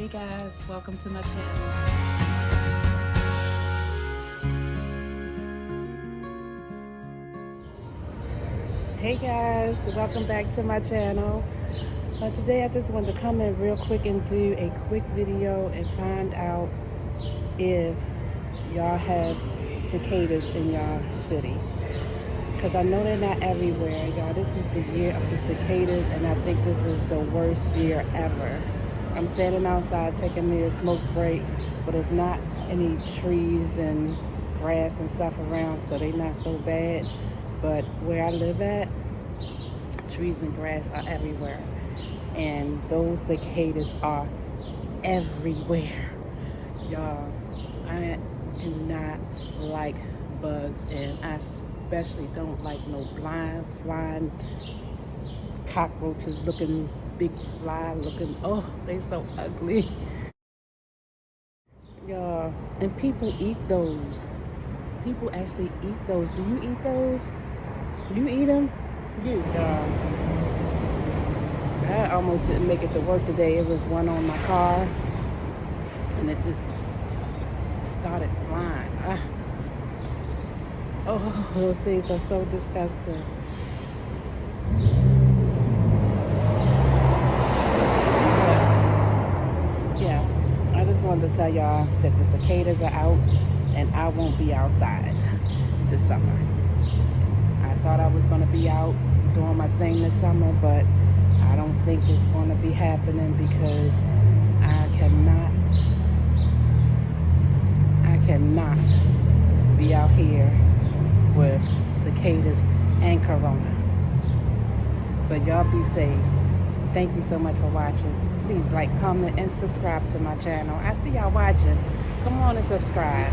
Hey guys, welcome to my channel. Hey guys, welcome back to my channel. Today I just wanted to come in real quick and do a quick video and find out if y'all have cicadas in y'all city. Because I know they're not everywhere, y'all. This is the year of the cicadas, and I think this is the worst year ever. I'm standing outside taking me a smoke break, but there's not any trees and grass and stuff around, so they're not so bad. But where I live at, trees and grass are everywhere, and those cicadas are everywhere. Y'all, I do not like bugs, and I especially don't like no blind flying cockroaches looking, big fly looking, oh, they so ugly. Y'all, and people eat those. People actually eat those. Do you eat those? You eat them? Y'all, I almost didn't make it to work today. It was one on my car, and it just started flying. Oh, those things are so disgusting. But, yeah, I just wanted to tell y'all that the cicadas are out, and I won't be outside this summer. I thought I was going to be out doing my thing this summer, but I don't think it's going to be happening because I cannot be out here with cicadas and corona. But y'all be safe. Thank you so much for watching. Please like, comment, and subscribe to my channel. I see y'all watching. Come on and subscribe.